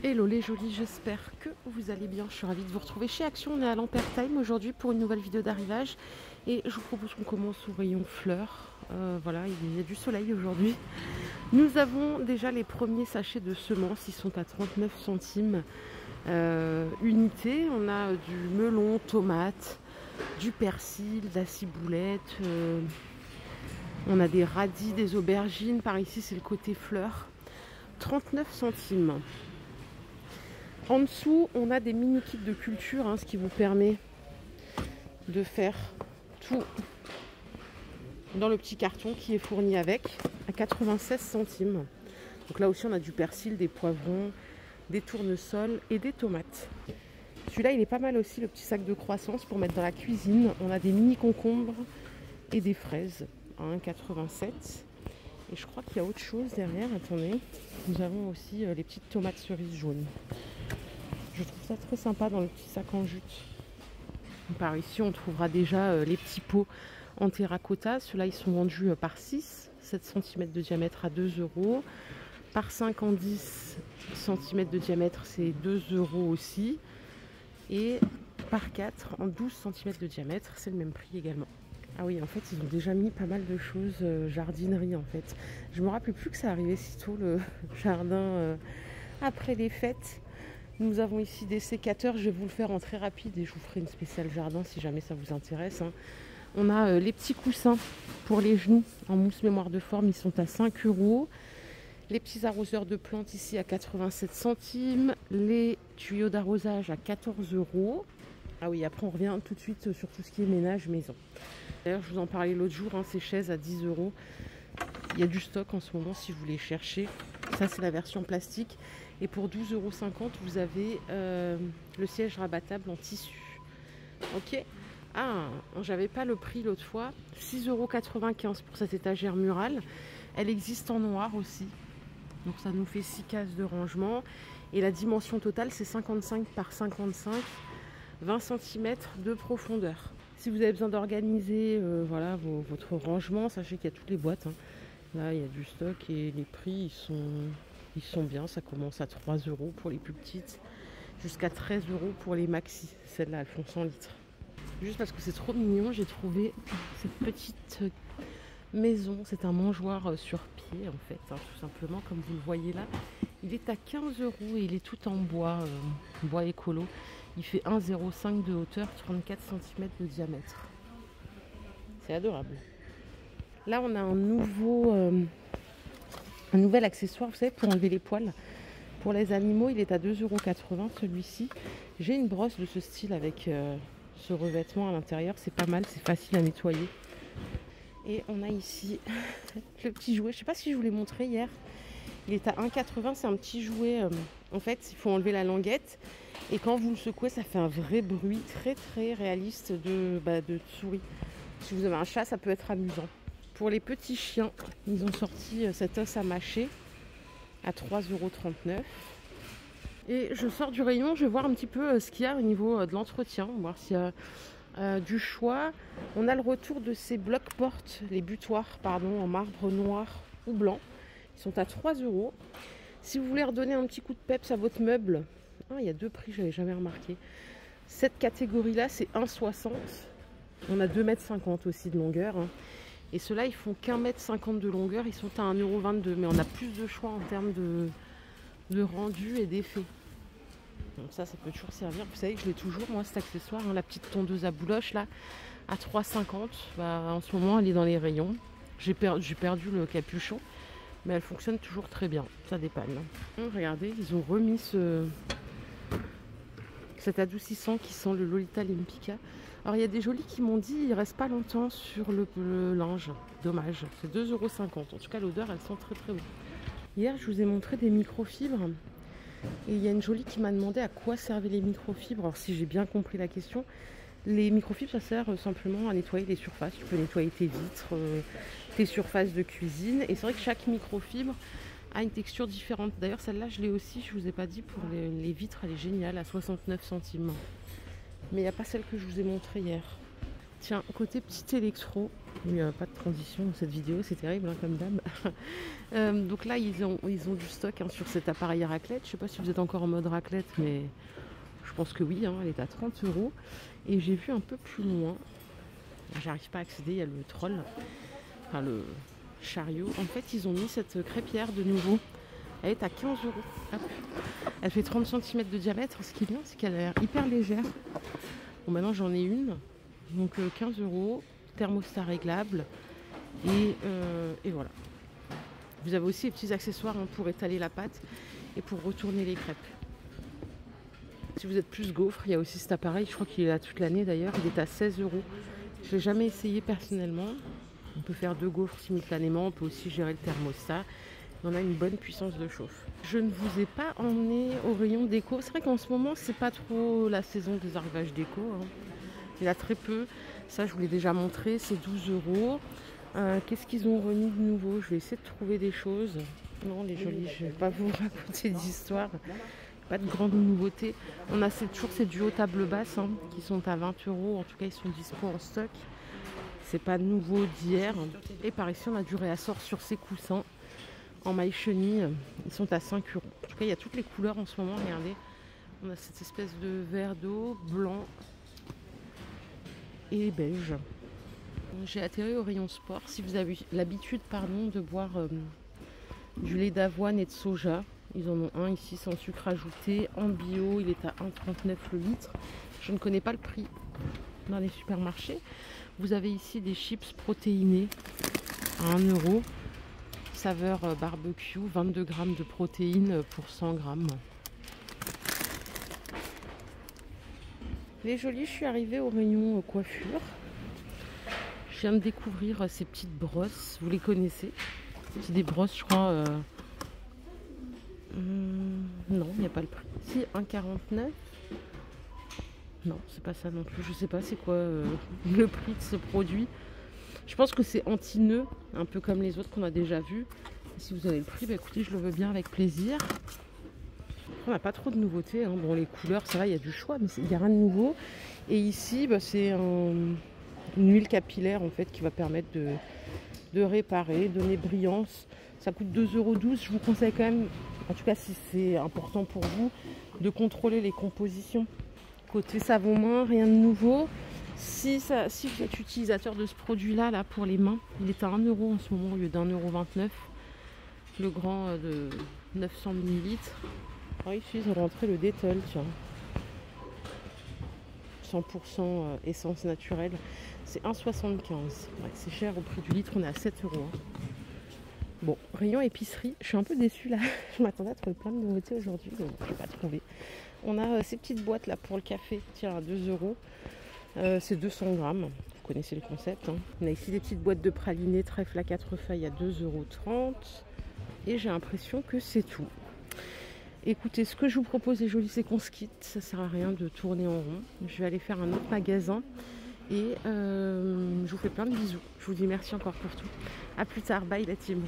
Hello les jolis, j'espère que vous allez bien. Je suis ravie de vous retrouver chez Action. On est à l'Ampère Time aujourd'hui pour une nouvelle vidéo d'arrivage. Et je vous propose qu'on commence au rayon fleurs. Voilà, il y a du soleil aujourd'hui. Nous avons déjà les premiers sachets de semences. Ils sont à 39 centimes unité. On a du melon, tomate, du persil, de la ciboulette. On a des radis, des aubergines. Par ici, c'est le côté fleurs. 39 centimes. En dessous, on a des mini kits de culture, ce qui vous permet de faire tout dans le petit carton qui est fourni avec, à 96 centimes. Donc là aussi, on a du persil, des poivrons, des tournesols et des tomates. Celui-là, il est pas mal aussi, le petit sac de croissance pour mettre dans la cuisine. On a des mini concombres et des fraises à 1,87 €. Et je crois qu'il y a autre chose derrière. Attendez, nous avons aussi les petites tomates cerises jaunes. Je trouve ça très sympa dans le petit sac en jute. Par ici, on trouvera déjà les petits pots en terracotta. Ceux-là, ils sont vendus par 6, 7 cm de diamètre à 2 €. Par 5 en 10 cm de diamètre, c'est 2 € aussi. Et par 4 en 12 cm de diamètre, c'est le même prix également. Ah oui, en fait, ils ont déjà mis pas mal de choses jardinerie en fait. Je me rappelais plus que ça arrivait si tôt le jardin après les fêtes. Nous avons ici des sécateurs, je vais vous le faire en très rapide et je vous ferai une spéciale jardin si jamais ça vous intéresse. On a les petits coussins pour les genoux en mousse mémoire de forme, ils sont à 5 €. Les petits arroseurs de plantes ici à 87 centimes. Les tuyaux d'arrosage à 14 €. Ah oui, après on revient tout de suite sur tout ce qui est ménage maison. D'ailleurs, je vous en parlais l'autre jour, ces chaises à 10 €. Il y a du stock en ce moment si vous les cherchez. Ça, c'est la version plastique. Et pour 12,50 €, vous avez le siège rabattable en tissu. Ok. Ah, j'avais pas le prix l'autre fois. 6,95 € pour cette étagère murale. Elle existe en noir aussi. Donc ça nous fait 6 cases de rangement. Et la dimension totale, c'est 55 par 55, 20 cm de profondeur. Si vous avez besoin d'organiser voilà, votre rangement, sachez qu'il y a toutes les boîtes. Là, il y a du stock et les prix, ils sont bien. Ça commence à 3 € pour les plus petites, jusqu'à 13 € pour les maxi. Celles-là, elles font 100 litres. Juste parce que c'est trop mignon, j'ai trouvé cette petite maison. C'est un mangeoire sur pied, en fait, tout simplement, comme vous le voyez là. Il est à 15 € et il est tout en bois, bois écolo. Il fait 1,05 € de hauteur, 34 cm de diamètre. C'est adorable. Là, on a un nouvel accessoire, vous savez, pour enlever les poils. Pour les animaux, il est à 2,80 € celui-ci. J'ai une brosse de ce style avec ce revêtement à l'intérieur. C'est pas mal, c'est facile à nettoyer. Et on a ici le petit jouet. Je ne sais pas si je vous l'ai montré hier. Il est à 1,80 €. C'est un petit jouet. En fait, il faut enlever la languette. Et quand vous le secouez, ça fait un vrai bruit très très réaliste de souris. Si vous avez un chat, ça peut être amusant. Pour les petits chiens, ils ont sorti cet os à mâcher à 3,39 €. Et je sors du rayon, je vais voir un petit peu ce qu'il y a au niveau de l'entretien, voir s'il y a du choix. On a le retour de ces blocs-portes, les butoirs, en marbre noir ou blanc. Ils sont à 3 €. Si vous voulez redonner un petit coup de peps à votre meuble, il y a deux prix, je n'avais jamais remarqué. Cette catégorie-là, c'est 1,60 €. On a 2,50 m aussi de longueur. Et ceux-là, ils font qu'1,50 m de longueur. Ils sont à 1,22 €. Mais on a plus de choix en termes de rendu et d'effet. Donc ça peut toujours servir. Vous savez que je l'ai toujours, moi, cet accessoire. La petite tondeuse à bouloche, là, à 3,50 €. En ce moment, elle est dans les rayons. J'ai perdu le capuchon. Mais elle fonctionne toujours très bien. Ça dépanne. Regardez, ils ont remis cet adoucissant qui sent le Lolita Lempicka. Alors il y a des jolis qui m'ont dit il reste pas longtemps sur le linge. Dommage, c'est 2,50 €. En tout cas l'odeur elle sent très très bon. Hier je vous ai montré des microfibres. Et il y a une jolie qui m'a demandé à quoi servaient les microfibres. Alors si j'ai bien compris la question, les microfibres ça sert simplement à nettoyer les surfaces. Tu peux nettoyer tes vitres, tes surfaces de cuisine. Et c'est vrai que chaque microfibre a une texture différente. D'ailleurs celle-là je l'ai aussi, je vous ai pas dit, pour les vitres elle est géniale à 69 centimes. Mais il n'y a pas celle que je vous ai montrée hier. Tiens, côté petit électro, Il n'y a pas de transition dans cette vidéo, c'est terrible hein, comme d'hab. Donc là, ils ont du stock hein, sur cet appareil à raclette. Je ne sais pas si vous êtes encore en mode raclette, mais je pense que oui, hein, elle est à 30 €. Et j'ai vu un peu plus loin, j'arrive pas à accéder, il y a le troll, enfin le chariot. En fait, ils ont mis cette crêpière de nouveau. Elle est à 15 €. Hop. Elle fait 30 cm de diamètre. Ce qui est bien, c'est qu'elle a l'air hyper légère. Bon, maintenant j'en ai une. Donc 15 €. Thermostat réglable et voilà. Vous avez aussi les petits accessoires hein, pour étaler la pâte et pour retourner les crêpes. Si vous êtes plus gaufre, il y a aussi cet appareil, je crois qu'il est là toute l'année d'ailleurs, il est à 16 €. Je ne l'ai jamais essayé personnellement. On peut faire 2 gaufres simultanément, on peut aussi gérer le thermostat. On a une bonne puissance de chauffe. Je ne vous ai pas emmené au rayon déco. C'est vrai qu'en ce moment, c'est pas trop la saison des arrivages déco. Hein. Il y en a très peu. Ça, je vous l'ai déjà montré. C'est 12 €. Qu'est-ce qu'ils ont remis de nouveau? Je vais essayer de trouver des choses. Non, les jolies, je ne vais pas vous raconter d'histoire. Pas de grandes nouveautés. On a toujours ces duos table basse hein, qui sont à 20 €. En tout cas, ils sont dispo en stock. C'est pas nouveau d'hier. Et par ici, on a du réassort sur ces coussins en maille chenille. Ils sont à 5 €. En tout cas, il y a toutes les couleurs en ce moment. Regardez. On a cette espèce de verre d'eau blanc et beige. J'ai atterri au rayon sport. Si vous avez l'habitude de boire du lait d'avoine et de soja, ils en ont un ici sans sucre ajouté, en bio, il est à 1,39 € le litre. Je ne connais pas le prix dans les supermarchés. Vous avez ici des chips protéinés à 1 €, saveur barbecue, 22 g de protéines pour 100 g. Les jolies, je suis arrivée au rayon coiffure. Je viens de découvrir ces petites brosses. Vous les connaissez? C'est des brosses, je crois. Non, il n'y a pas le prix. Si, 1,49 €. Non, c'est pas ça non plus. Je sais pas c'est quoi le prix de ce produit. Je pense que c'est anti-nœud, un peu comme les autres qu'on a déjà vus. Si vous avez le prix, bah écoutez, je le veux bien avec plaisir. On n'a pas trop de nouveautés. Hein. Bon, les couleurs, ça va, il y a du choix, mais il n'y a rien de nouveau. Et ici, bah, c'est une huile capillaire en fait qui va permettre de réparer, donner brillance. Ça coûte 2,12 €. Je vous conseille quand même, en tout cas si c'est important pour vous, de contrôler les compositions. Côté savon main, rien de nouveau. Si vous êtes utilisateur de ce produit-là là, pour les mains, il est à 1 € en ce moment au lieu d'1,29 €. Le grand de 900 ml. Ah, ici, ils ont rentré le Dettol, tiens. 100% essence naturelle. C'est 1,75 €. Ouais, c'est cher au prix du litre, on est à 7 €. Hein. Bon, rayon épicerie. Je suis un peu déçue là. Je m'attendais à trouver plein de nouveautés aujourd'hui, mais bon, je n'ai pas trouvé. On a ces petites boîtes là pour le café, tiens, à 2 €. C'est 200 g. Vous connaissez le concept. Hein. On a ici des petites boîtes de pralinés trèfle à 4 feuilles à 2,30 €. Et j'ai l'impression que c'est tout. Écoutez, ce que je vous propose, les jolies, c'est qu'on se quitte. Ça sert à rien de tourner en rond. Je vais aller faire un autre magasin. Et je vous fais plein de bisous. Je vous dis merci encore pour tout. A plus tard. Bye la team.